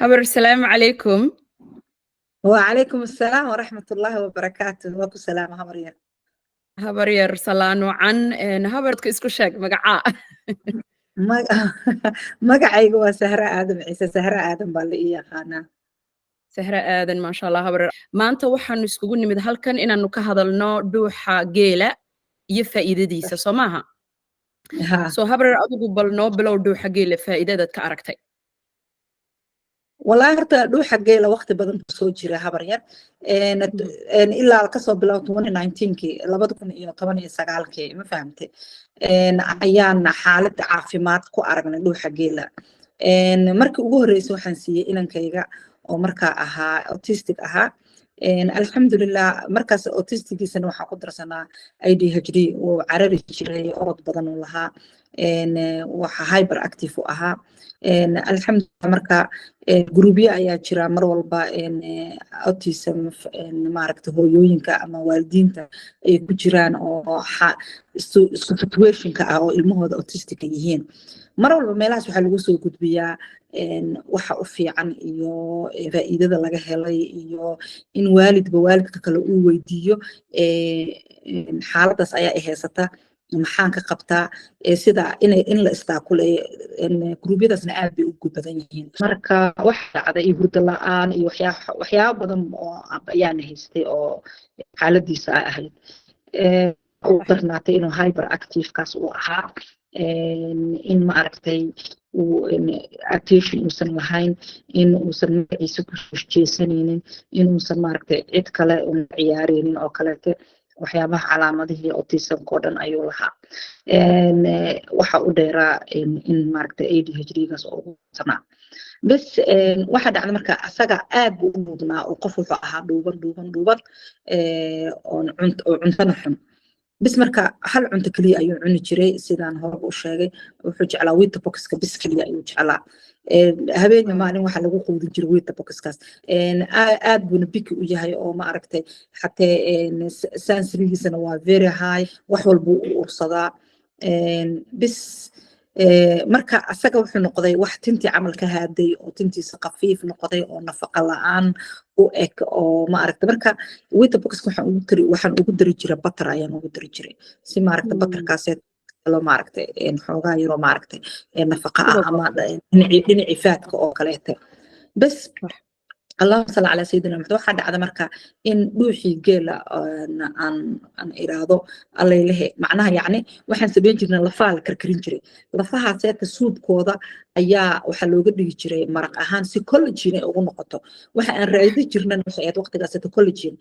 habar salaamu calaykum. وعليكم السلام ورحمة الله وبركاته. وكو سلام هبريا. habar yar salaano can habarka isku sheeg magacaa. magacaygu waa Sahra Aadan Ciise. Sahra Aadan baa la ii yaqaanaa. Sahra aadan maasha allah habar. Maanta waxaanu iskugu nimid halkan inaanu ka hadalno dhuuxa geela iyo faa'iidadiisa soo maaha. soo habar adigu bal noo bilow dhuuxa geela faa'iidadaad ka aragtay. والله horta dhuuxa geela waqti badan buu soo jiray habar yar ilaa ka soo bilow 2019kii 2019kii ma fahamtay ayaan xaalad caafimaad ku aragnay dhuuxa geela markii ugu horeysay waxaan siiyay inankayga oo markaa ahaa autistic ahaa alxamdulillah markaas autisticgiisana waxaan ku darsanaa ADHD oo carari jiray orod badan uu lahaa waxa hyper active u ahaa alxamdulillah marka gruubyo ayaa jira mar walba autism maaragtay hooyooyinka ama waalidiinta ay ku jiraan oo isku situationka ah oo ilmahooda autistic yihiin mar walba meelahaas waxaa lagu soo gudbiyaa waxa u fiican iyo faa'iidada laga helay iyo in waalidka kale uu weydiiyo xaaladaas ayaa haysata maxaan ka qabtaa sida in la istaakuleeyo gruubyadaasna aad bay ugu badan yihiin marka waxa dhacday iyo hurdo la'aan iyo waxyaabo badan oo ayaan haystay oo xaaladiisa ahayd uu darnaatay inuu hyper active kaas uu ahaa in ma aragtay attention uusan lahayn in uusan magaciisa ku jeesanaynin in uusan maaragtay cid kale u ciyaaraynin oo kaleete waxyaabaha calaamadihii autismka oo dhan ayuu lahaa waxa u dheeraa in maaragtay ADHD-gaas oo ugu sanaa bas waxa dhacda marka asaga aad buu u mudnaa oo qof wuxuu ahaa dhuuban oo cuntana xun bas marka hal cunto kaliya ayuu cuni jiray sidaan hore u sheegay wuxuu jeclaa wheat boxka bis kaliya ayuu jeclaa habeen maalin waxa lagu quudin jiray wheat boxkaas aad buuna biki u yahay oo ma aragtay xatee sansrigiisana waa very high wax walba u ursadaa bis marka asaga wuxuu noqday wax tintii camal ka haaday oo tintiisa khafiif noqday oo nafaqo la'aan u eg oo ma aragtay marka wheat boxka waxaan ugu dari jiray butter ayaan ugu dari jiray si ma aragtay butterkaas loo ma aragtay xoogaa yaroo ma aragtay nafaqo ah ama dhinacii faadka oo kaleete bas اللهم صل على سيدنا محمد waxaa dhacda marka in dhuuxii geela aan iraado alla ilahay macnaha yacni waxaan sameyn jirnay lafaha la karkarin jiray lafahaas ee suudkooda ayaa waxa looga dhigi jiray maraq ahaan si collagen ay ugu noqoto waxa aan raadi jirnay waxay ahayd waqtigaas collagen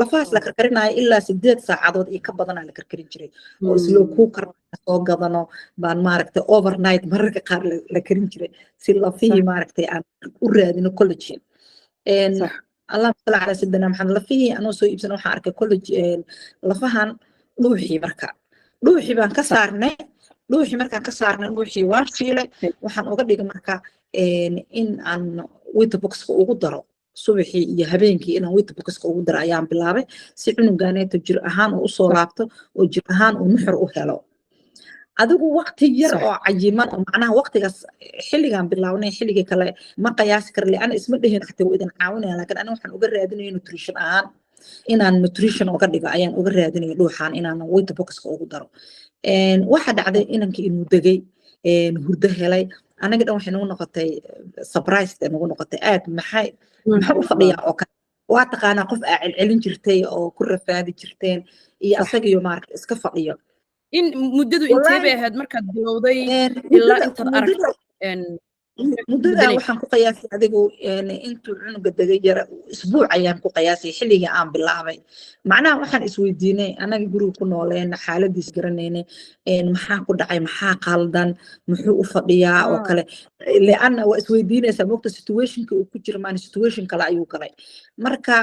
lafahaas la karkarinayo ilaa 8 saacadood iyo ka badan la karkarin jiray oo isla ku soo gadano baan maaragtay overnight mararka qaar la karin jiray si lafihii maaragtay aan u raadino collagen اللهم صل على سيدنا محمد لفيه أنا سوي بسنا وحركة collagen لفهان روحي مركا روحي بان كسرنا روحي مركا كسرنا روحي وارشيله وحن أقدر مركا إن عن ويت بوكس وقدره صبحي يا هبينكي إن ويت بوكس وقدر أيام بلابه سيعنو جانيت جرأهان وصولابته وجرأهان ونحر وهلو adigu waqti yar oo cayiman oo macnaha waqtigaas xilligan bilawnay xilliga kale ma qiyaasi kar la'aan isma dhahin xataa waa idin caawinaya laakiin aniga waxaan uga raadinayaa nutrition ahaan inaan nutrition uga dhigo ayaan uga raadinayaa dhuuxaan inaan weight boxka ugu daro waxa dhacday inankii inuu degay hurdo helay anaga dhan waxay nagu noqotay surprise nagu noqotay aad maxay u fadhiyaa oo kale waa taqaanaa qof aa celcelin jirtay oo ku rafaadi jirteen iyo asagiyo maaragta iska fadhiyo in muddadu intee bay ahayd markaad bilowday ilaa intaad aragtay muddada waxaan ku qiyaasay adigu intuu cunuga degay yara isbuuc ayaan ku qiyaasay xilligii aan bilaabay macnaha waxaan isweydiinay anaga guriga ku nooleen xaaladiis garanaynay maxaa ku dhacay maxaa qaldan muxuu u fadhiyaa oo kale leanna waa isweydiinaysaa moogta situationka uu ku jira maan situation kale ayuu galay marka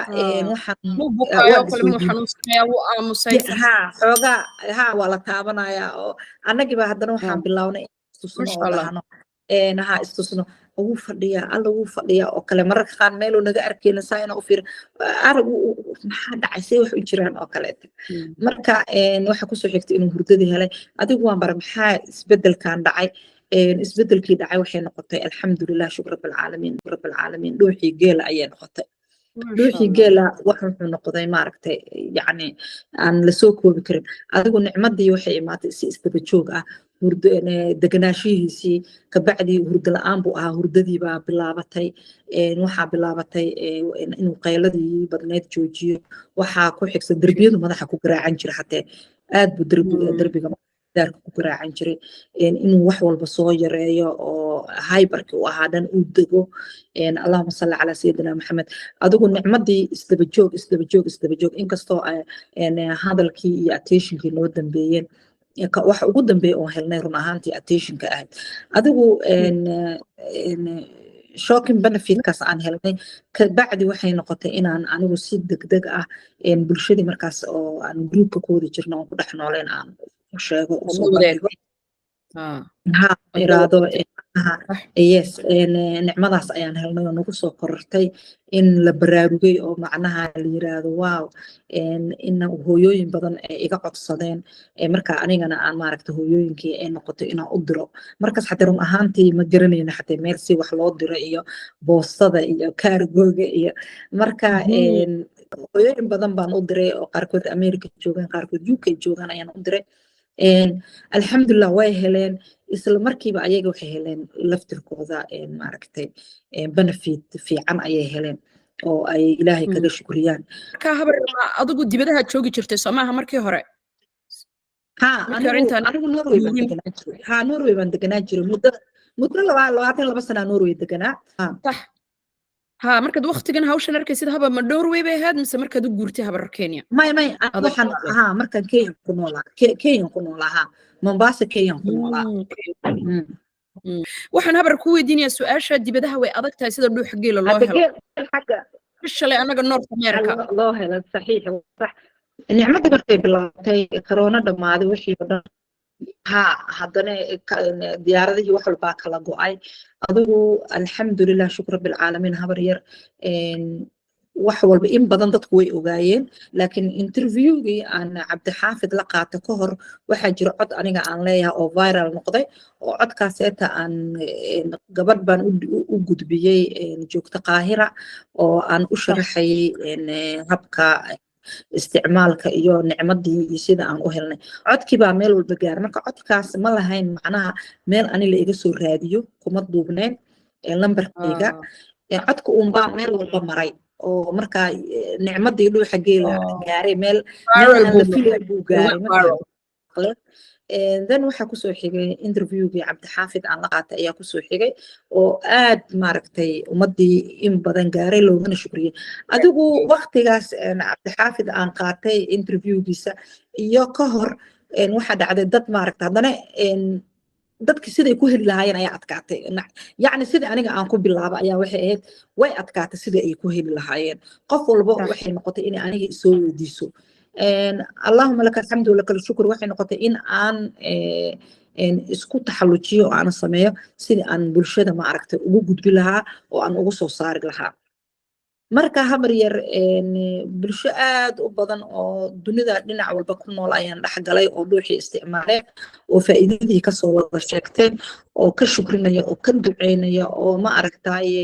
waxaan xoogaa waa la taabanayaa oo annagiiba haddana waxaan bilawnay istusno oo dhahno istusno wuu fadhiyaa alla wuu fadhiyaa oo kale mararka qaar meeluu naga arkayna saa ina u fiir arag maxaa dhacay see wax u jiraan oo kaleete marka waxa kusoo xigtay inuu hurdadii helay adigu waan bara maxaa isbedelkan dhacay isbedelkii dhacay waxay noqotay alxamdulilah shukr rabbilcaalamiin dhuuxii geela ayay noqotay dhuuxii geela wuxuu noqday maaragtay yacni aan lasoo koobi karin adigu nicmadii waxay imaatay si isdaba joog ah deganaashihiisii kabacdii hurdo la-aan buu ahaa hurdadii baa bilaabatay waxaa bilaabatay inuu qayladii badneyd joojiyo waxaa ku xigsa derbiyadu madaxa ku garaacan jira xatee aad buu derbiga daarka ku garaacan jiray inuu wax walba soo yareeyo oo hyberki u ahaa dhan uu dego allahuma salli calaa sayidina maxamed adigu nicmadii isdaba joog inkastoo hadalkii iyo attentionkii noo dambeeyeen wax ugu dambeeya oo helnay run ahaantii attentionka ahayd adigu shocking benefitkaas aan helnay kabacdi waxay noqotay inaan anigu si degdeg ah bulshadii markaas oo aan gruupka ku wada jirno oon ku dhex nooleen aan sheego soo bandhigo iraado yes nicmadaas ayaan helnay oo nagu soo korortay in la baraarugay oo macnaha la yiraahdo wow in hooyooyin badan ay iga codsadeen marka anigana aan maaragta hooyooyinkii ay noqotay inaan u diro markaas xataa run ahaantii ma garanayna xataa meel si wax loo diro iyo boostada iyo kaargooga iyo marka hooyooyin badan baan u diray oo qaarkood America joogaan qaarkood UK joogaan ayaan u diray alxamdulilah way heleen isla markiiba ayaga waxay heleen laftirkooda maaragtay benefit fiican ayay heleen oo ay ilaahay kaga shukriyaan ka habar adigu dibadaha joogi jirtay Soomaaliya markii hore anigu Norway baan deganaa jiray muddo 22 sano Norway deganaa ها مركز وقتكن هاوشن أركيسيد هبا مدوروي بهاد مس مركز جورتي هبا كينيا ما waxaan markan Kenya ku noolaa Mombasa Kenya ku noolaa waxaan habar ku weydiinaya su'aasha dibadaha way adag tahay sida dhuux geelo loo helo shalay anaga North America loo helo saxiix sax nicmadii markay bilaatay corona dhamaaday wixii oo dhan haddana diyaaradihii wax walbaa kala go'ay adigu alxamdulilah shukr rabbilcaalamiin habar yar wax walba in badan dadku way ogaayeen laakiin interviewgii aan cabdixaafid la qaatay ka hor waxaa jira cod aniga aan leeyahay oo viral noqday oo codkaaseeta aan gabadh baan u gudbiyey joogta qaahira oo aan u sharaxayay habka isticmaalka iyo nicmadii iyo sida aan u helnay codkii baa meel walba gaar marka codkaas ma lahayn macnaha meel ani la iga soo raadiyo kuma duubneen lambarkayga codka uun baa meel walba maray oo marka nicmadii dhuuxa geela gaaray meel aan la filayn buu gaaray then waxaa kusoo xigay interviewgii cabdixaafid aan la qaatay ayaa kusoo xigay oo aad maaragtay ummadii in badan gaaray loogana shukriyey adigu waqtigaas cabdixaafid aan qaatay interviewgiisa iyo ka hor waxaa dhacday dad maaragta haddana dadki siday ku heli lahaayeen ayaa adkaatay yacni sidii aniga aan ku bilaaba ayaa waxay ahayd way adkaatay sidii ay ku heli lahaayeen qof walba waxay noqotay inay aniga isoo weydiiso اللهم لك الحمد ولك الشكر waxay noqotay in aan isku taxallujiyo aan sameeyo sidii aan bulshada ma aragtay ugu gudbi lahaa oo aan ugu soo saari lahaa marka habar yar bulsho aad u badan oo dunida dhinac walba ku nool ayaan dhex galay oo dhuuxii isticmaaleen oo faa'iidadii ka soo wada sheegteen oo ka shukrinaya oo ka duceynaya oo ma aragtaaye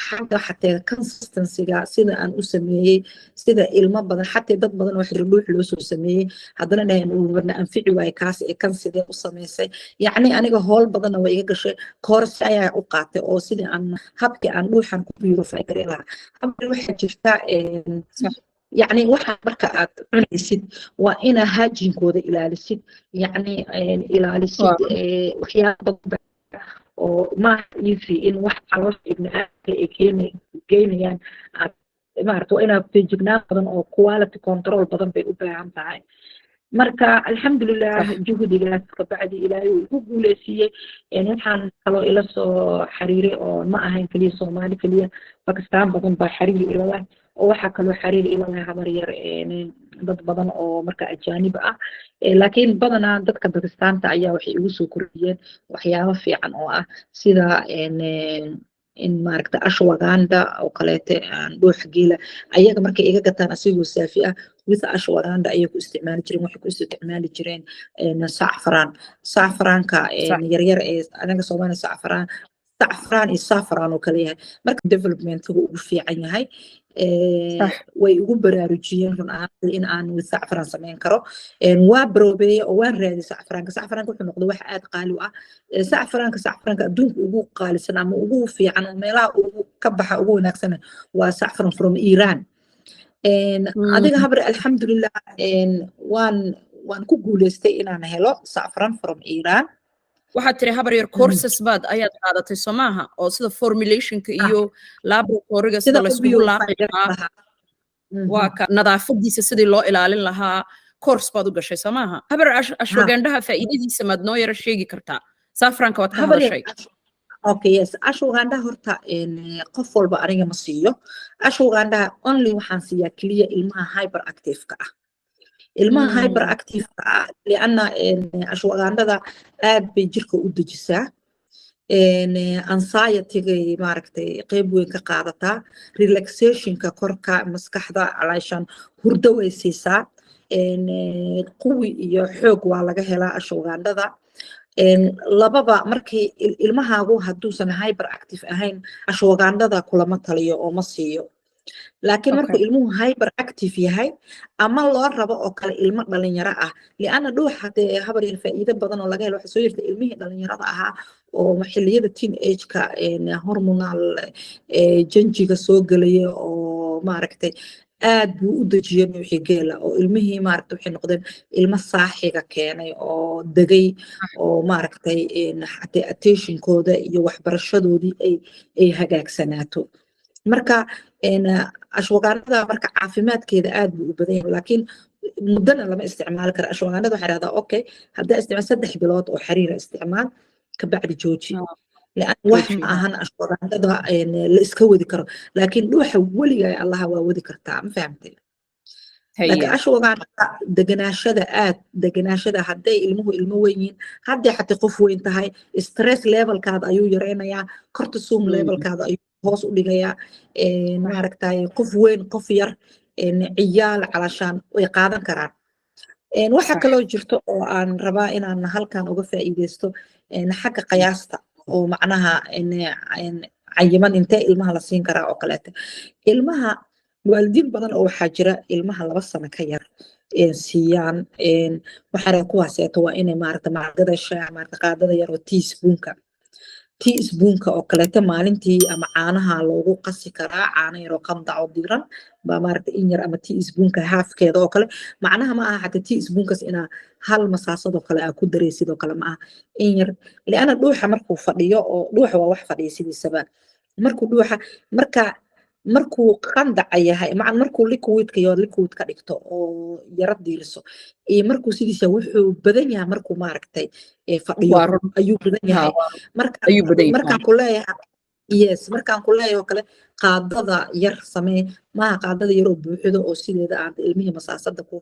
xagga xataa consistencyga sida aan u sameeyey sida ilmo badan xataa dad badan oo xiriir dhuux loo soo sameeyey haddana dhahayn uuna anfici waaye kaas ee kan sidee u samaysay yacni aniga howl badanna waa iga gashay koorsi ayaa u qaatay oo sidii aan habkii aan dhuuxan ku purify garay lahaa habka waxaa jirta يعني waxaa marka aad cunaysid waa ina haajinkooda ilaalisid yani ilaalisid waxyaaba oo ma easy in wax caloos ibn aadamka ay keenayaan maaragta waa inaad feejignaan badan oo quality control badan bay u baahan tahay marka alxamdulilah juhdigaas kabacdi ilaahay uu igu guuleysiiyey waxaan kaloo ila soo xiriiray oo ma ahayn keliya soomaali keliya bakistaan badan baa xiriir ila leh oo waxaa kaloo xiriir ila leh habar yar dad badan oo marka ajaanib ah laakiin badanaa dadka bakistaanta ayaa waxay igu soo kordhiyeen waxyaabo fiican oo ah sida in maaragta ashwaganda oo kaleete dhuux geela ayaga markay iga gataan asigoo saafi ah with ashwagandha ayay ku isticmaali jireen waxay ku isticmaali jireen saafraanka yaryar ee anaga Soomaaliya saafraan iyo saafraan oo kale yahay marka development-ku ugu fiican yahay way ugu baraarujiyeen run ahaantii in aan with saafraan sameyn karo waa baroobeeye oo waan raadi saafraanka wuxuu noqday wax aad qaali u ah saafraanka adduunka ugu qaalisan ama ugu fiican oo meelaha ugu ka baxa ugu wanaagsan waa saafraan from Iran adiga habar alxamdulillah waan ku guuleystay inaan helo saafraan from Iran waxaad tiri habar yar courses baad ayaad qaadatay Soomaha oo sida formulationka iyo laboratoryga sida la isku laaqay waa ka nadaafadiisa sidii loo ilaalin lahaa course baad u gashay Soomaha habar ashwagandhaha faa'iidadiisa maad noo yara sheegi kartaa saafraanka waad ka hadashay okay yes ashwagandha horta qof walba aniga ma siiyo ashwagandha only waxaan siiyaa kaliya ilmaha hyperactive ka ah ilmaha hyperactive ah lianna ashwagandhada aad bay jirka u dejisaa anxiety-ga maaragtay qayb weyn ka qaadataa relaxation-ka korka maskaxda calaashan hurdo way siisaa quwi iyo xoog waa laga helaa ashwagandhada lababa markii ilmahaagu hadduusan hyperactive ahayn ashwagandhada kulama taliyo oo ma siiyo laakiin markuu ilmuhu hyperactive yahay ama loo rabo oo kale ilmo dhalinyaro ah liana dhuuxa dee habar yar faa'iido badan oo laga helo waxa soo jirta ilmihii dhalinyarada ahaa oo xilliyada teenage-ka hormonal janjiga soo gelaya oo maaragtay aad buu u dejiyay wixii geela oo ilmihii maaragtay waxay noqdeen ilmo saaxiga keenay oo degay oo maaragtay attention-kooda iyo waxbarashadoodii ay hagaagsanaato marka ashwagandhada marka caafimaadkeeda aad buu u badan yahay laakiin muddana lama isticmaali karo ashwagandhada waxay dhahdaa okay haddaa isticmaal 3 bilood oo xiriira isticmaal ka bacdi jooji لأن واحد أهان أشوغان ده لإسكودي كرو لكن لوحة ولي الله وودي كرتام فهمتي لكن أشوغان دجناشة هدي الموين هدي حتى قفوا انتهاي ستريس ليفل كاد أيو يرينا يا كورتيسوم ليفل كاد أيو هوس وديجيا معركتاي قفوين قفير عيال علشان ويقادا كران waxa kale oo jirto oo aan rabaa inaan halkan uga faa'iideysto xagga qiyaasta oo macnaha cayiman intee ilmaha la siin karaa oo kaleete ilmaha waalidiin badan oo waxaa jira ilmaha 2 sano ka yar siiyaan waxaa kuwaaseeto waa inay maaragta macdada shaah maaragta qaadada yar oo teaspoonka oo kaleete maalintii ama caanaha loogu qasi karaa caano yar oo qandac oo diiran baa maaragta in yar ama teaspoonka halfkeeda oo kale macnaha ma aha xataa teaspoonkas inaa hal masaasado kale aa ku dareysid oo kale ma aha in yar liana dhuuxa markuu fadhiyo oo dhuuxa waa wax fadhiya sidiisaba markuu qandaca yahay markuu liquid ka dhigto oo yara diiriso iyo markuu sidiisa wuxuu badan yahay markuu maaragtay fadhiyo ayuu badan yahay markaan ku leeyahay yes markaan ku leeyahay oo kale qaadada yar samee maaha qaadada yar oo buuxdo oo sideeda aan ilmihii masaasada ku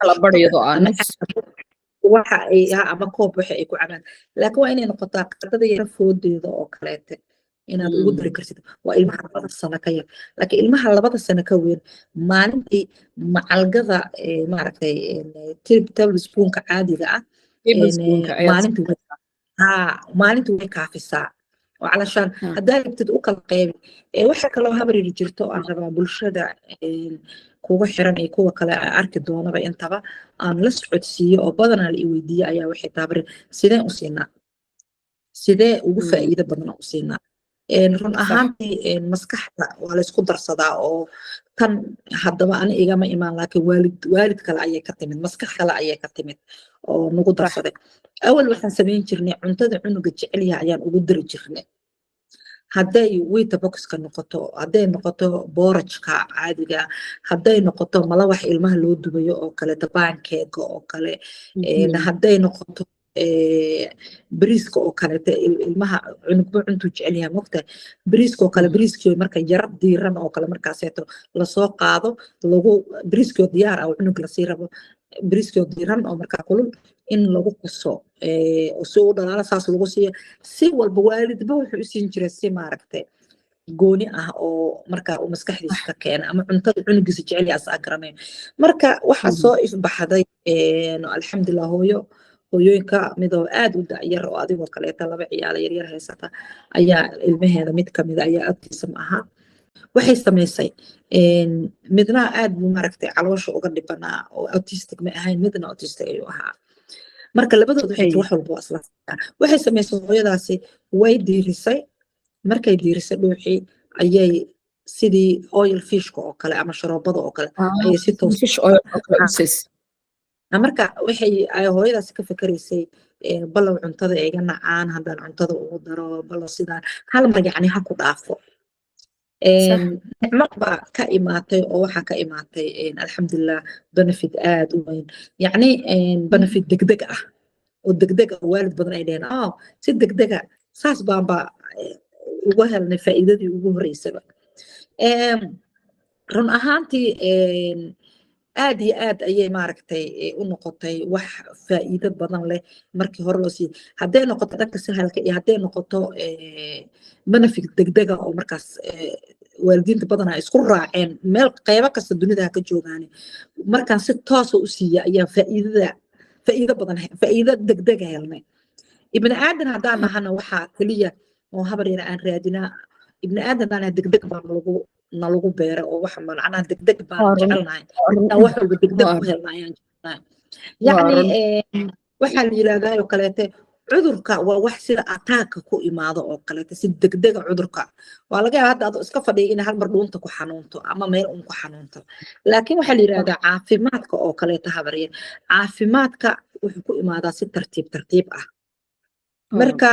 waxa ay ama koob waxa ay ku cabaan laakiin waa inay noqotaa qaadada yar foodeeda oo kaleete inaad ugu dari kartid waa ilmaha 2 sano ka yar laakiin ilmaha 2 sano ka weyn maalintii macalgada maaragtay tablespoonka caadiga ah maalintii way kaafisaa oo calashaan haddaa rabtid u kala qeybi waxa kaloo habar yiri jirto aan rabaa bulshada kuwa xiran iyo kuwa kale arki doonaba intaba aan la socodsiiyo oo badanaa la weydiiyo ayaa waxay taabari sidee ugu faa'iido badan u siinaa run ahaantii maskaxda waa la isku darsadaa oo tan haddaba ani igama imaan laakiin waalid kale ayay ka timid maskax kale ayay ka timid oo nagu darsaday awal waxaan samayn jirnay cuntada cunuga jecel yahay ayaan ugu dari jirnay hadday wheat boxka noqoto hadday noqoto boorajka caadiga hadday noqoto malawax ilmaha loo dubayo oo kale pancake oo kale hadday noqoto bariiska oo kale ilmaha cunugba cuntu jecel yahay mogta bariiska oo kale bariiskii marka yar diiran oo kale markaaseeto la soo qaado lagu bariiskii diyaar ah cunug la sii rabo bariiskii diiran oo marka kulul in lagu qaso oo soo dhalaala saas lagu siiyo si walba waalidba wuxuu u siin jiray si maaragtay gooni ah oo markaa uu maskaxdiisa ka keena ama cuntada cunugiisa jecel yahay asaa garanayo marka waxaa soo ifbaxday alxamdulilah hooyooyinka midoo aad u da'yar oo adigoo kaleeta 2 ciyaal yaryar haysata ayaa ilmaheeda mid kamid ayaa autism ahaa waxay samaysay midna aad buu maaragtay caloosha uga dhibanaa oo autistic ma ahayn midna autistic ayuu ahaa marka labadooda waxay wax walba isla waxay samaysay hooyadaasi way diirisay markay diirisay dhuuxii ayay sidii oil fishka oo kale ama sharoobada oo kale ayay si toos fish oil oo kale usis marka waxay ay hooyadaasi ka fikiraysay balow cuntada iga nacaan haddaan cuntada ugu daro balow sidaan hal mar yacni ha ku dhaafo nicmo baa ka imaatay oo waxaa ka imaatay alxamdulilah benefit aad u weyn yacni benefit degdeg ah oo degdeg ah waalid badan ay dheheen si degdega saas baanba uga helnay faa'iidadii ugu horeysaba run ahaantii aad iyo aad ayay maaragtay u noqotay wax faa'iido badan leh markii hore loo siiyey hadday noqoto dhanka sahalka iyo hadday noqoto benefit degdega oo markaas waalidiinta badanaa isku raaceen meel qaybo kasta dunida ha ka joogaane markaan si toosa u siiya ayaa faa'iido badan faa'iido degdega helnay ibni aadan haddaan nahana waxaa keliya oo habar yar aan raadinaa ibni aadan haddaan degdeg baa nalagu beera oo wax macnaha degdeg baan jecelnahay wax walba degdeg ku helna ayaan jecelnahay yacni waxaa la yidhaahdaa oo kaleete cudurka waa wax sida ataaka ku imaado oo kaleete si degdega cudurka waa laga yaabaa hadda adoo iska fadhiya in hal mar dhuunta ku xanuunto ama meel un ku xanuunto laakiin waxaa la yidhaahdaa caafimaadka oo kaleete habar yar caafimaadka wuxuu ku imaadaa si tartiib ah marka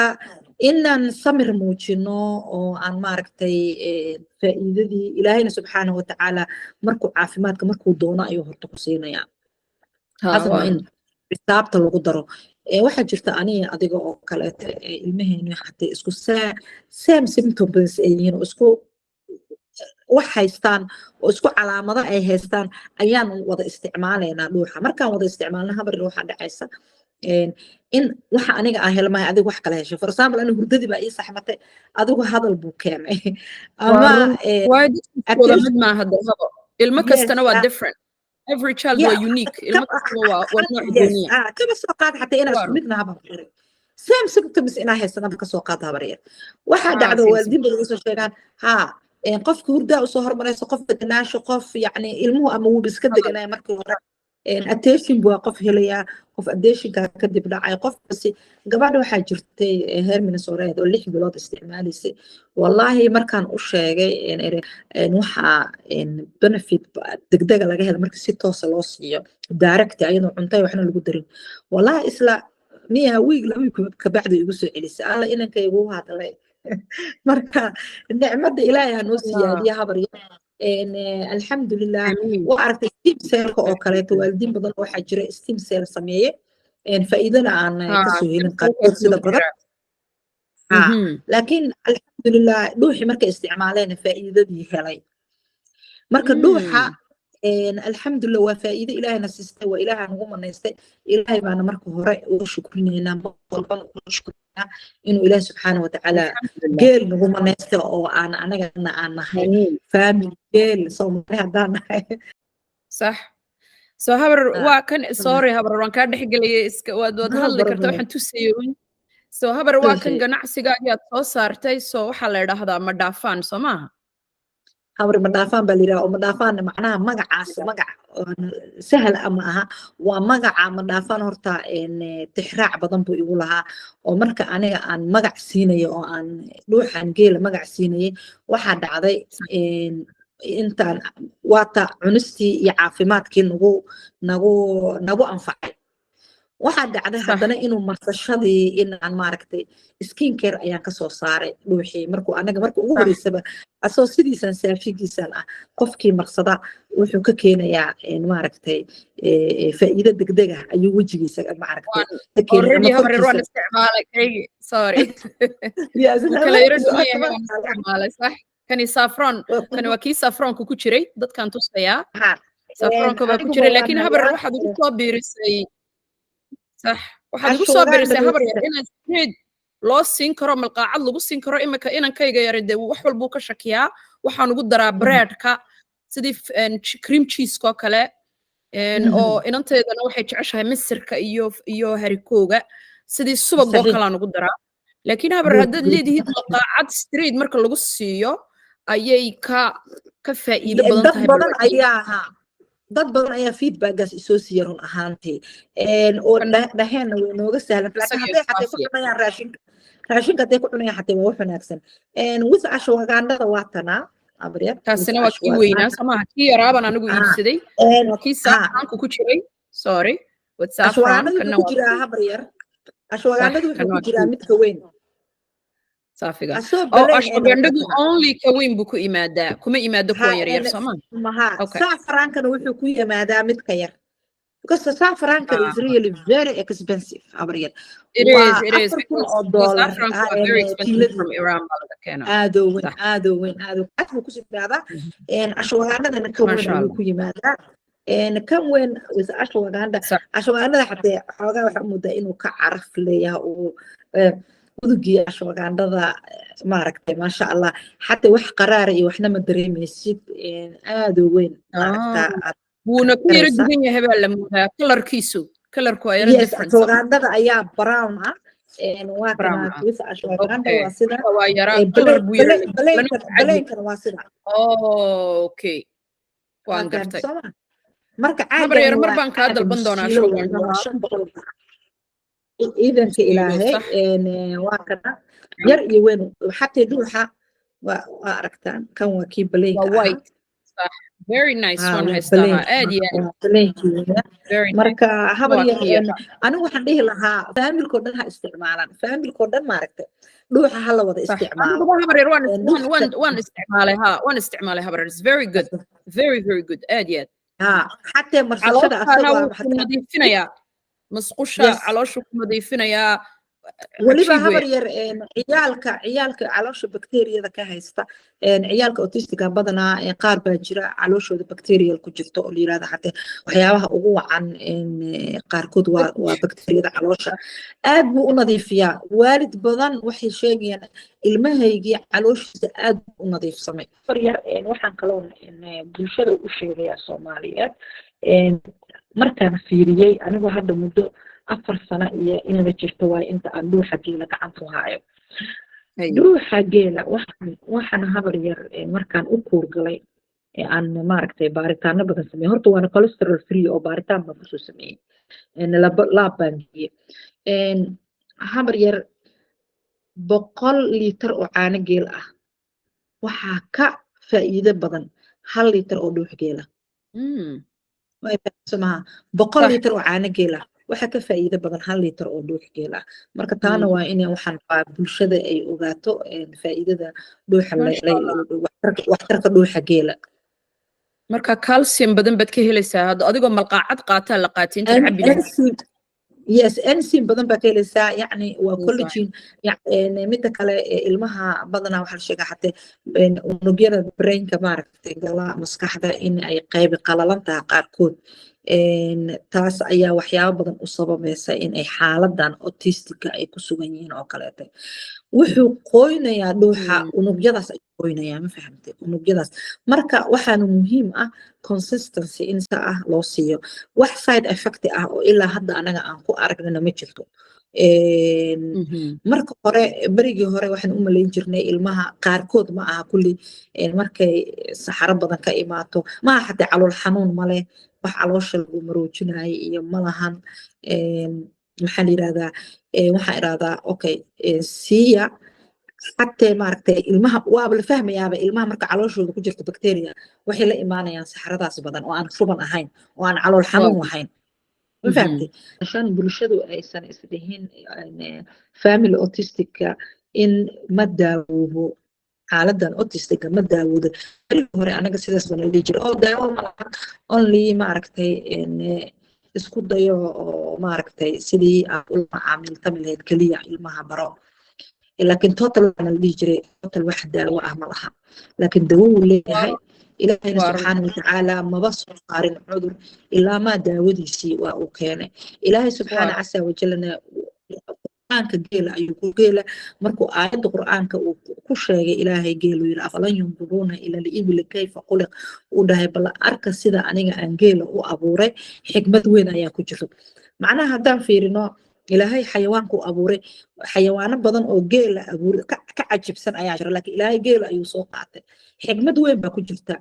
inaan samir muujino oo aan maaragtay faa'iidadii ilaahayna subxaanahu watacaala markuu caafimaadka markuu doono ayuu horta ku siinayaa asna in xisaabta lagu daro waxaa jirta aniga adiga oo kaleeta ilmaheenu xatay isku same symptoms ay yihiin oo isku wax haystaan oo isku calaamado ay haystaan ayaan wada isticmaalaynaa dhuuxa markaan wada isticmaalna habar waxaa dhacaysa in waxa aniga aan helmay adigu wax kala hesho for example aniga hurdadii baa ii saxmatay adigu hadal buu keenay ama mid maaha dahabo ilmo kastana waa different every child waa unique ilmo kastana waa nooc gooniya kaba soo qaad xataa inaa isku midna haba same symptoms inaa haysanaba ka soo qaad habar yar waxaa dhacda waalidiin badan usoo sheegaan qofka hurdaa usoo hormaraysa qof deganaasho qof yacni ilmuhu ama wuuba iska deganaya markii hore attention buu qof helayaa qof attentionka kadib dhacay qofkaasi gabadha waxaa jirtay heer Minnesota oo 6 bilood isticmaalaysay wallahi markaan u sheegay waxaa benefit degdeg laga helo markii si toos loo siiyo direct ayadoo cunto waxna lagu darin wallahi isla niya week la week ka bacdi igu soo celisay alla inankaygu hadlay marka nicmada ilaahay aan u siyaadiyo habar الحمد لله وعرفت ستيم سيل أو كليت والدين بدل واحد جرى ستيم سيل سمية فإذا أنا كسوهين قد سيدا بدل لكن الحمد لله دوحي مركز استعمالين فائدة دي هلاي مركز دوحة الحمد لله وفائدة إلهي نسيسته وإلهي نقوم نسيسته إلهي معنا مركز هراء وشكرنا مطلبا وشكرنا إنه إلهي سبحانه وتعالى قال نقوم نسيسته أو أنا فامي قال صوم هذانا صح سو هبر واكن سوري هبر وان كان دحق لي واد هادلي كرتا waxaan tusayoon soo habar waa kan ganacsiga ayaa soo saartay soo waxa la yiraahdaa ma dhaafaan Soomaa habar ma dhaafaan baa liraa oo ma dhaafaan macnaha magacaas magac sahal ama aha waa magaca ma dhaafaan horta tixraac badan buu igu lahaa oo marka aniga aan magac siinayo oo aan dhuuxan geel magac siinayo waxa dhacday intaan waata cunistii iyo caafimaadkii nagu anfacay waxaa dhacday haddana inuu marsashadii in aan maaragtay skin care ayaan kasoo saaray dhuuxii markuu anaga marka ugu horeysaba asoo sidiisan saafigiisan ah qofkii marsada wuxuu ka keenayaa maaragtay faa'iido degdeg ah ayuu wejigiisa maaragtay ka keenayaa كان سافرون كان وكي سافرون كوكو جيري دد كان توسيا سافرون كوبا كو جيري لكن هبر waxaad ugu soo biirisay صح waxaad ugu soo biirisay habar yar inaad loo siin karo malqaacad lagu siin karo imika inankayga yar dee wax walbuu ka shakiyaa waxaan ugu daraa breadka sidii cream cheese-ko kale oo inanteedana waxay jeceshahay misirka iyo harikooga sidii subagoo kale aan ugu daraa laakiin habar haddaad leedihid malqaacad street marka lagu siiyo ayay ka faa'iido badan tahay dad badan ayaa feedbackgaas isoo siiya run ahaantii oo dhaheenna way nooga sahlan laakiin hadday xatay ku cunayaan raashinka hadday ku cunayaan xatay waa wax wanaagsan wis ashwagandhada waa tanaa abriya taasina waa kii weynaa samaha kii yaraaban anigu iibsaday waa kii saafraanku ku jiray sorry wad saafraan kana waa ku jiraa habaryar ashwagandhadu wuxuu ku jiraa midka weyn saafiga oo ashwagandhadu only ka weyn buu ku imaadaa kuma imaado kuwa yar yar soma saafraankana wuxuu ku yimaadaa midka yar because saffron is really very expensive abriya it is because saffron is very expensive from Iran aado weyn aad ku sidaada ashwagandhadana ka weyn ku yimaadaa kan weyn ashwagandhada xatee xoogaa waxa moodaa inuu ka caraf leeyahay oo udugii ashwagandhada maaragtay maasha allah xataa wax qaraara iyo waxna ma dareemaysid aado weyn maaragtaa wuuna ku yara duwan yahay baa la moodaa kalarku waa yara different ashwagandhada ayaa brown ah waa kana wisa ashwagandha waa sida waa yara kalar buu yara baleenkana waa sida okay waan gartay marka caadi yar mar baan ka dalban doonaa ashwagandha iidanka ilaahay waa kana yar iyo weyn xataa dhuuxa waa aragtaan kan waa kii baleenka white very nice one haystaha aad iyo marka habar yar anigu waxaan dhihi lahaa faamilko dhan ha isticmaalaan faamilko dhan maaragtay dhuuxa ha la wada isticmaalo habar yar waan isticmaalay habar it's very good very good aad iyo aad xataa marsashada asagoo nadiifinayaa مسقوشة علوش مضيفينيا waliba habar yar ciyaalka caloosha bakteeriyada ka haysta ciyaalka autistiga badanaa qaar baa jira calooshooda bakteeriyal ku jirto oo la yiraahdo xataa waxyaabaha ugu wacan qaarkood waa bakteeriyada caloosha aad buu u nadiifiyaa waalid badan waxay sheegayaan ilmahaygii calooshiisa aad u nadiifsamay habar yar waxaan kaloo bulshada u sheegayaa Soomaaliyeed markaan fiiriyay anigoo hadda muddo 4 sano iyo inaba jirto waa inta aan dhuuxa geela gacanta haayo dhuuxa geela waxaan habar yar markaan u kuurgalay aan maaragtay baaritaano badan sameeyay horta waana cholesterol free oo baaritaan baan kusoo sameeyay laab baan geeyay habar yar 100 litir oo caano geel ah waxaa ka faa'iido badan 1 litir oo dhuux geela سمها 100 لتر وعانا جيلا waxa ka faa'iido badan 1 litir oo dhuux geel ah marka taana waa in waxaan bulshada ay ogaato faa'iidada dhuuxa waxtarka dhuuxa geela marka calcium badan bad ka helaysaa adigoo malqaacad qaata la qaatin tacabi yes enzyme badan baa ka helaysaa yani waa collagen yani midda kale ilmaha badanaa waxa la sheegaa xataa unugyada brainka maaragtay gala maskaxda in ay qayb qalalan tahay qaarkood taas ayaa waxyaabo badan u sababaysa in ay xaaladan autistica ay ku sugan yihiin oo kaleete wuxuu qoynayaa dhuuxa unugyadaas ay qoynayaa ma fahamtay unugyadaas marka waxaana muhiim ah consistency in sa ah loo siiyo wax side effect ah oo ilaa hadda anaga aan ku aragnana ma jirto marka hore berigii hore waxaan u malayn jirnay ilmaha qaarkood ma aha kulli markay saxaro badan ka imaato ma aha xataa calool xanuun male wax caloosha lagu maroojinayo iyo malahan maxaa la yiraahdaa waxaan iraahdaa okay siiya xataa maaragtay ilmaha waaba la fahmayaaba ilmaha marka calooshooda ku jirto bacteria waxay la imaanayaan saxaradaas badan oo aan shuban ahayn oo aan calool xanuun lahayn ma fahamtay عشان bulshadu aysan isdhihin family autistic in ma daawoobo xaaladan autistic ma daawoodo hore anaga sidaas baan la jiray oo daawo only maaragtay isku dayo oo maaragtay sidii aan u macaamilta lahayd kaliya ilmaha baro laakiin total aan la jiray total wax daawo ah ma laha laakiin dawo leeyahay إلهي سبحانه وتعالى ما بصر قارن عذر إلا ما داوديسي وأوكينا إلهي سبحانه عسى وجلنا quraanka geela ayuu ku geela markuu aayadda quraanka uu ku sheegay ilaahay geelu yiri afalan yunzuruna ila al-ibli kayfa quliq uu dhahay bal arka sida aniga aan geela u abuuray xikmad weyn ayaa ku jirto macnaha haddaan fiirino ilaahay xayawaanku abuuray xayawaano badan oo geela abuuray ka cajibsan ayaa jira laakiin ilaahay geela ayuu soo qaatay xikmad weyn baa ku jirta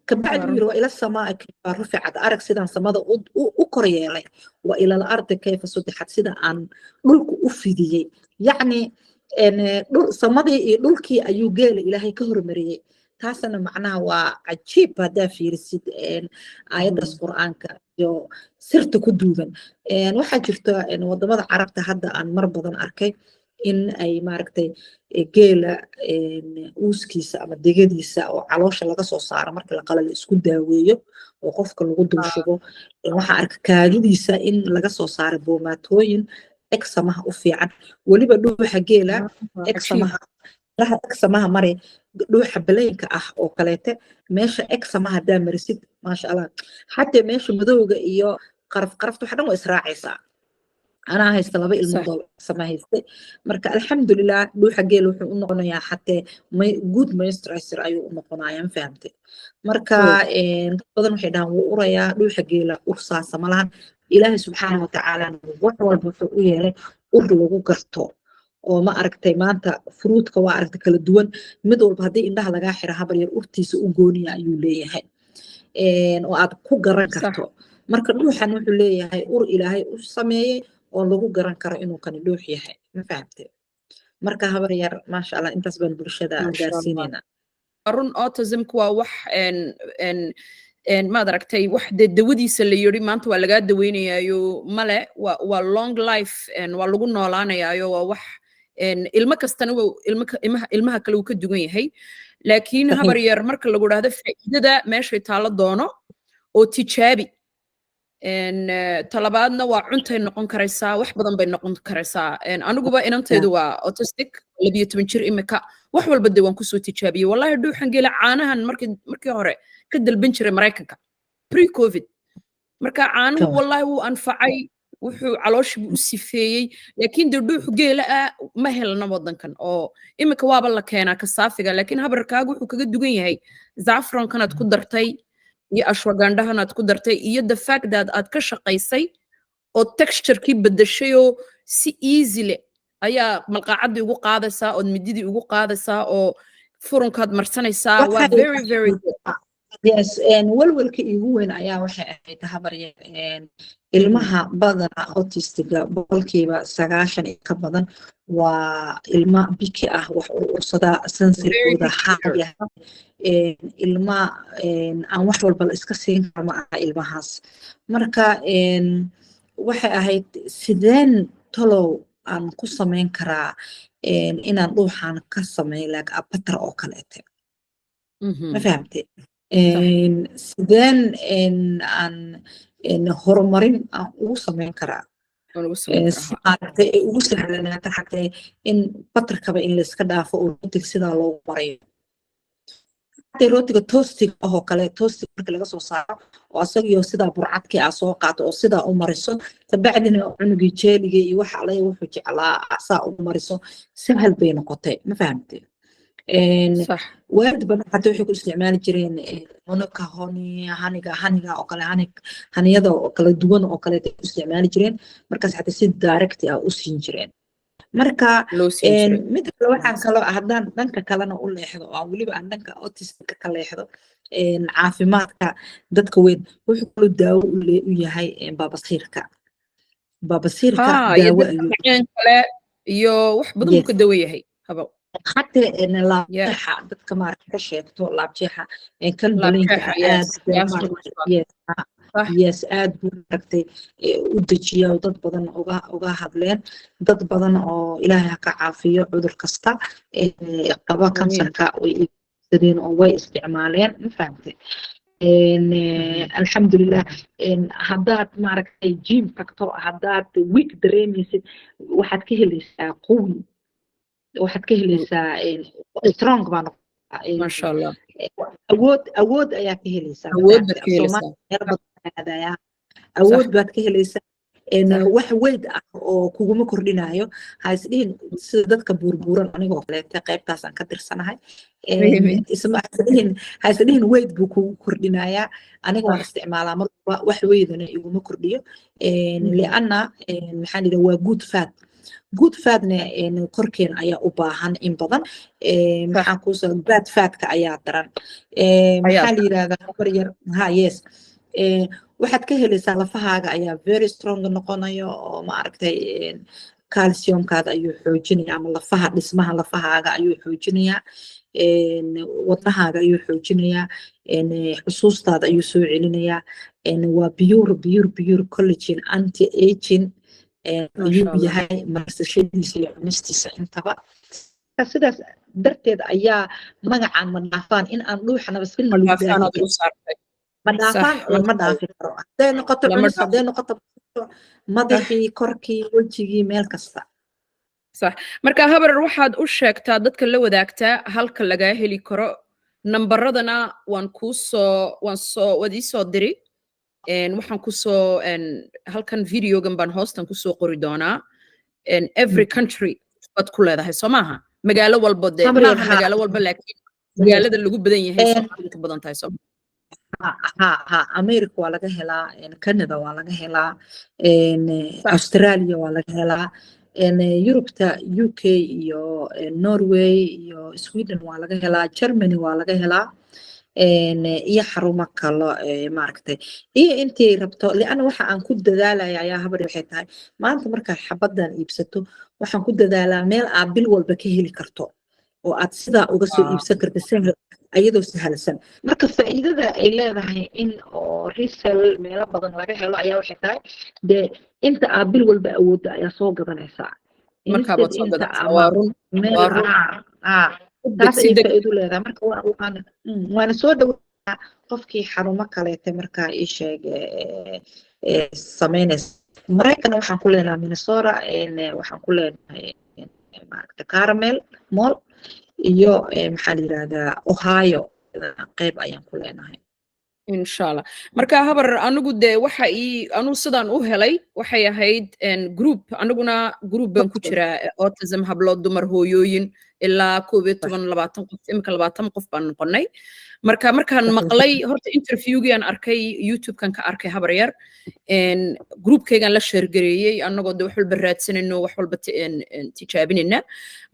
كبعد وير وإلى السماء كيف رفعت أرك سيدان سماء وكريالي وإلى الأرض كيف سطحت سيدان عن ملك أفدي يعني إن سماء ملكي أيو قال إلهي كهر مريه تاسنا معناها وعجيب هذا في رسد إن آيات القرآن كيو سرت كدوبا إن واحد شفته إن وضمض عرفت هذا عن مربضا أركي in ay maaragtay geela uuskiisa ama digadiisa oo caloosha laga soo saaro marka la qalal isku daaweeyo oo qofka lagu dul shubo waxa arka kaadidiisa in laga soo saaro boomaatooyin eksamaha u fiican waliba dhuuxa geela eksamaha mari dhuuxa baleenka ah oo kaleete meesha eksamaha daamarisid maasha Allah xataa meesha madowga iyo qaraftu waxa dhan waa israacaysaa أنا هاي استلبي الموضوع سماهيستي مركا الحمد لله لو حقي لو نقولنا يا حتى ما جود ما يسترسر أيو نقولنا يا فهمتي مركا بدل محيدان وقريا لو حقي لا أرصا سمالها إلهي سبحانه وتعالى وحول بطوئية له أرلو قرطو وما أركتي ما أنت فروت كوا أركتك الدول مدول بهدي إنها لقى حرها برير أرتيس أوجونيا يوليه وأد كوجران قرطو مركا لو حنوح ليه هاي أر إلهي أسميه oo lagu garan karo inuu kan dhuux yahay ma fahamtay marka habar yar ma sha Allah intaas baan bulshada gaarsiinayna run autism-ku waa wax ma aragtay wax dawadiisa la yiri maanta waa laga daweynayo male waa long life waa lagu noolaanayo waa wax ilma kastana ilmaha kale uu ka dugan yahay laakiin habar yar marka lagu raado faa'iidada meesha taala doono oo tijaabi talabaadna waa cuntay noqon karaysaa wax badan bay noqon karaysaa aniguba inanteedu waa autistic 12 jir imika wax walba de waan kusoo tijaabiyey wallahi dhuuxan geela caanahan markii hore ka dalban jiray Mareykanka pre covid marka caanuhu wallahi wuu anfacay wuxuu calooshii u sifeeyey laakiin de dhuux geela ma helna wadankan oo imika waaba la keenaa ka saafiga laakiin habarkaagu wuxuu kaga dugan yahay zaafran kanad ku dartay iyo ashwagandhahan aad ku dartay iyo the fact that aad ka shaqaysay oo texture-kii bedeshay oo si easily ayaa malqaacadii ugu qaadaysaa oo mididii ugu qaadaysaa oo furunkaad marsanaysaa waa very very good yes walwalka igu weyn ayaa waxay ahayd habar ilmaha badana autistiga boqolkiiba 90 ka badan waa ilma biki ah wax ursada sensorkooda xaadiya ilma aan wax walba la iska siin karo ma aha ilmahaas marka waxay ahayd sideen tolow aan ku samayn karaa inaan dhuuxaan ka sameeyo like abatar oo kaleete ma fahamtay sideen aan horumarin aan ugu samayn karaa ugu sahlanaata xagtay in batarkaba in la iska dhaafo oo rootiga sidaa loogu marayo xatay rootiga toastig oo kale toastig marka laga soo saaro oo asagoo sidaa burcadkii aa soo qaato oo sidaa u mariso kabacdina cunugii jeeliga iyo waxa alla wuxuu jeclaa saa u mariso sahal bay noqotay ma fahamtay وارد بنا حتى وحكي استعمال جرين هناك هنيغا أو كلا هنيدا أو كلا دوان أو كلا استعمال جرين مركز حتى سيد دايركت أو أسين جرين مركا مثل لو عن كلا هدان دنك كلا نقول لحظة أو ولي بقى دنك أوتيستيك كلا لحظة عافيماتك دتك وين وحكي داو اللي وياهاي بابا سيركا داو كلا يو وح بدون كدوية هي هبو حتى إن لابجيحة dadka ma ka sheegto laabjeexa kan balinka yes aad buu aragtay u dejiya dad badan uga hadleen dad badan oo ilaahay ka caafiyo cudur kasta qaba kansarka way isdeen oo way isticmaaleen ma fahamtay alxamdulillah haddaad maaragtay gym tagto haddaad week dareemaysid waxaad ka helaysaa quwi waxaad ka helaysaa strong baan ma sha Allah awood ayaa ka helaysaa awood baad ka helaysaa awood baad ka helaysaa wax weyd ah oo kuguma kordhinayo ha isdhihin sida dadka buurbuuran anigoo kaleete qaybtaasaan ka tirsanahay ha isdhihin weyd buu kugu kordhinayaa aniga waan isticmaalaa marba wax weydana iguma kordhiyo lianna maxaan yidhaha waa good fatna korkeena ayaa u baahan in badan maxaan kuusoo bad fatka ayaa daran maxaa la yidhahdaa gabar yar yes waxaad ka helaysaa lafahaaga ayaa very strong noqonayo oo maaragtay calciumkaada ayuu xoojinaya ama lafaha dhismaha lafahaaga ayuu xoojinayaa wadnahaaga ayuu xoojinayaa xusuustaada ayuu soo celinayaa waa pure collagen anti aging ayuu yahay marsashadiisa iyo cunistiisa intaba sidaas darteed ayaa magacan ma dhaafaan in aan dhuuxanaba silma lagu ma dhaafaan lama dhaafi karo hadday noqoto cunis hadday noqoto madaxii korkii wejigii meel kasta صح marka habar waxaad u sheegtaa dadka la wadaagtaa halka laga heli karo nambaradana waad ii soo diri waxaan ku soo halkan videogan baan hoostan ku soo qori doonaa every country baad ku leedahay soo maaha magaalo walba dee maaha magaalo walba laakiin magaalada lagu badan yahay Soomaaliya ka badan tahay soo ha America waa laga helaa Canada waa laga helaa Australia waa laga helaa Yurubta UK iyo Norway iyo Sweden waa laga helaa Germany waa laga helaa iyo xarumo kale maaragtay iyo intii rabto liana waxa aan ku dadaalaya ayaa habar waxay tahay maanta markaad xabadan iibsato waxaan ku dadaalaa meel aad bil walba ka heli karto oo aad sidaa uga soo iibsan karto sahal ayadoo sahalsan marka faa'iidada ay leedahay in oo resell meelo badan laga helo ayaa waxay tahay dee inta aad bil walba awoodda ayaa soo gadanaysaa marka baad soo gadanaysaa waa run taas ay faa'iido leedahay marka waana soo dhawaa qofkii xarumo kaleete markaa ii sheeg samaynaysa Maraykan waxaan ku leenahay Minnesota waxaan ku leenahay maaragtay Caramel Mall iyo maxaa la yiraahdaa Ohio qayb ayaan ku leenahay inshallah marka habar anigu de waxa anu sidaan u helay waxay ahayd group aniguna group baan ku jira autism hablo dumar hooyooyin ilaa 12 qof imika 20 qof baan noqonay markaan maqlay horta interviewgii aan arkay YouTube-kan ka arkay habar yar groupkaygan la share gareeyay anagoo de wax walba raadsanayno wax walba tijaabinayna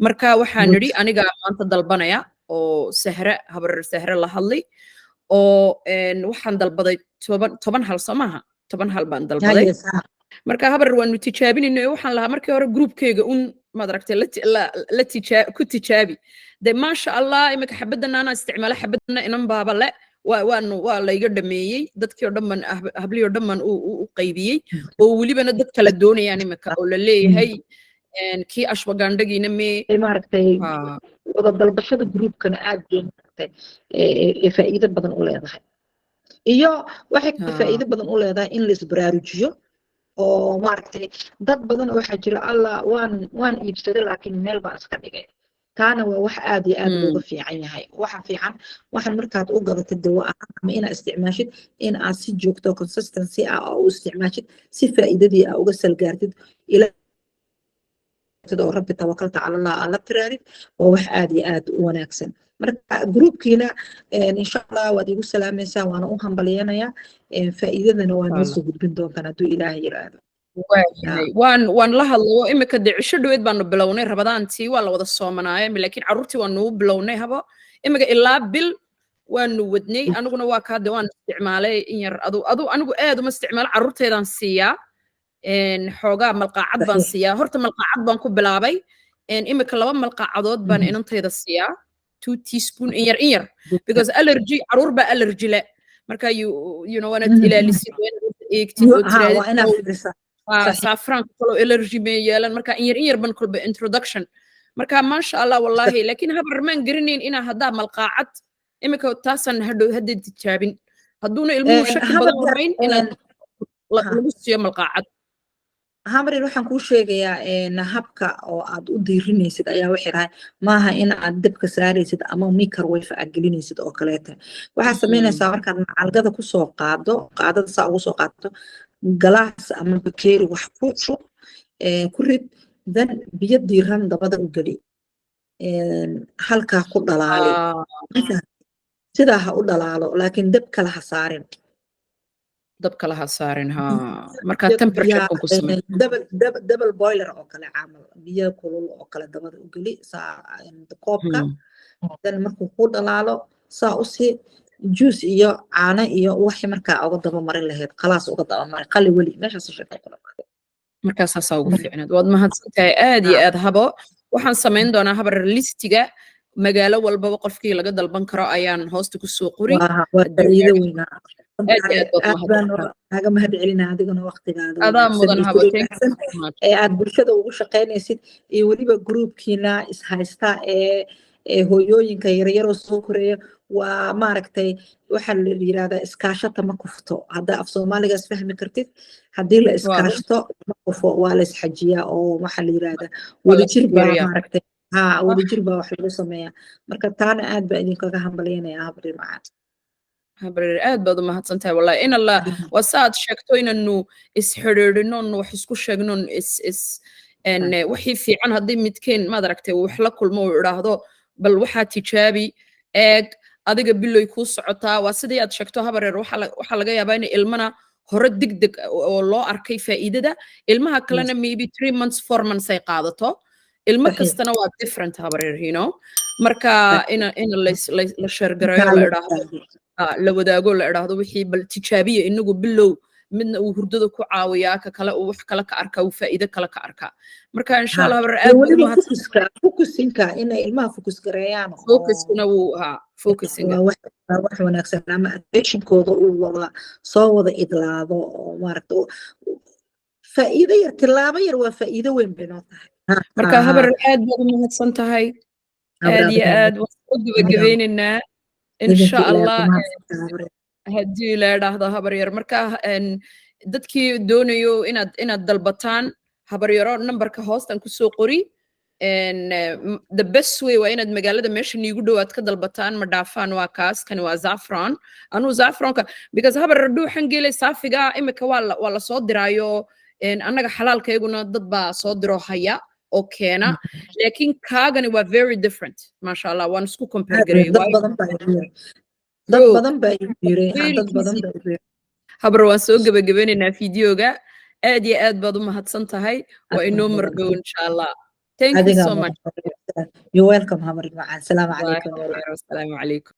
marka waxaan nidhi aniga maanta dalbanaya oo habar sahra la hadlay oo waxaan dalbaday 10 hal Soomaha 10 hal baan dalbaday marka habar waanu tijaabinayno waxaan lahaa markii hore groupkayga maad aragtay ku tijaabi de ma sha Allah imika xabadana ana isticmaala xabadana inan baaba le waa la iga dhameeyay dadkii oo dhammaan hablii oo dhammaan u qaybiyay oo welibana dad kala doonayaan imika oo la leeyahay kii ashwagandhagiina maaragtay wada dalbashada groupkana aad bay faa'iido badan u leedahay iyo waxay faa'iido badan u leedahay in la isbaraarujiyo oo maaragtay dad badan oo waxa jira alla waan iibsaday laakiin meel baan iska dhigay taana waa wax aad iyo aad looga fiican yahay waxa fiican waxaan markaad u gadato dawo ahaan ama inaad isticmaashid in aad si joogto consistency ah u isticmaashid si faa'iidadii aad uga salgaartid ila oo rabbi tawakkalta cala allah alla tiraarid waa wax aad iyo aad u wanaagsan marka groupkiina insha Allah waad igu salaamaysaa waana u hambalyeynaya faa'iidadana waa noo soo gudbin doontaan hadduu ilaahay yiraahdo waan la hadlayo imika de cisho dhaweed baanu bilownay rabadaantii waa la wada soomanaayay laakiin carruurtii waanu bilownay habo imika ilaa bil waanu wadnay aniguna waa ka de waan isticmaalay in yar anigu aad uma isticmaalo carruurteedaan siiyaa xoogaa malqaacad baan siiyaa horta malqaacad baan ku bilaabay imika 2 malqaacadood baan inantayda siiyaa 2 teaspoon in yar because allergy carruur baa allergy le marka you know wanaad ilaalisid eegtid oo tiraadid saafraanka kaloo allergy ma yeelan marka in yar ban kolba introduction marka ma sha Allah wallahi laakiin habar maan garanayn inaa haddaa malqaacad imika taasan hadda tijaabin hadduuna ilmuhu shaki badan warayn inaad lagu siiyo malqaacad hamrin waxaan kuu sheegayaa habka oo aad u diirinaysid ayaa waxay tahay maaha in aad dabka saaraysid ama microwave aad gelinaysid oo kaleeta waxaad samaynaysaa markaad macalgada kusoo qaadada saa ugu soo qaadato galaas ama bakeeri wax ku shub ku rid dan biyo diiran dabada u geli halkaa ku dhalaali sidaa ha u dhalaalo laakiin dab kale ha saarin dabka laha saarin ha marka temperature ku samee double boiler oo kale camal biyo kulul oo kale dabada u geli koobka dan markuu ku dhalaalo saa u sii juice iyo caano iyo wixii markaa uga daba marin lahayd khalaas uga daba marin qali weli meeshaas shaqo kala markaas saasaa ugu fiicnaad waad mahadsantahay aad iyo aad habo waxaan samayn doonaa habar listiga magaalo walbaba qofkii laga dalban karo ayaan hoosta ku soo qori aga mahad celinaa adiguna waqtigaada adaa mudan habo aad bulshada ugu shaqaynaysid iyo weliba gruubkiina ishaysta hooyooyinka yaryaroo soo koreeya waa maaragtay waxaa la yirahdaa iskaashata ma kufto haddaa af soomaaligaas fahmi kartid haddii la iskaashto ma kufo waa la isxajiyaa oo waxaa la yirahdaa wadajir baa maaragtay wadajir baa wax lagu sameeyaa marka taana aad baa idinkaga hambalyaynaya habri macaan habreer aad baad u mahadsantahay wallahi in alla wasaad sheegto inanu isxiriirino wax isku sheegno wixii fiican haddii midkeen maad aragtay wax la kulmo uu idhaahdo bal waxaa tijaabi eeg adiga biloy kuu socotaa waa sidii aad sheegto habareer waxaa laga yaabaa in ilmana hore degdeg oo loo arkay faa'iidada ilmaha kalena maybe 3 months 4 months ay qaadato ilmo kastana waa different habareer you know marka in la sheergareeyo la idhaahdo la wadaago la idhaahdo wixii bal tijaabiya inagu bilow midna uu hurdada ku caawiyaa ka kale uu wax kale ka arkaa uu faa'iido kale ka arkaa marka insha Allah habar aad focusinka inay ilmaha focus gareeyaan focuskuna wuu focusinga wax wanaagsan ama attentionkooda uu wada soo wada idlaado oo maaragta faa'iido yar tilaabo yar waa faa'iido weyn bay noo tahay marka habar aad baad u mahadsan tahay aad iyo aad waan u gabagabaynaynaa insha Allah haddii la idhaahdo habaryar marka dadkii doonayo inaad dalbataan habaryaro nambarka hoostan kusoo qori the best way waa inaad magaalada meesha niigu dhowaad ka dalbataan ma dhaafaan waa kaas kani waa zafron anuu zafronka because habaryar dhuuxan geelay saafiga imika waa la soo diraayo annaga xalaalkayguna dad baa soo diro haya oo keena laakiin kaagani waa very different maasha Allah waan isku compare gareeyay dad badan baa yiri dad badan baa yiri habar waan soo gabagabeynaynaa fiidiyoga aad iyo aad baad u mahadsan tahay waa inoo mardhow insha Allah thank you so much you're welcome habar macaan salaamu calaykum salaamu calaykum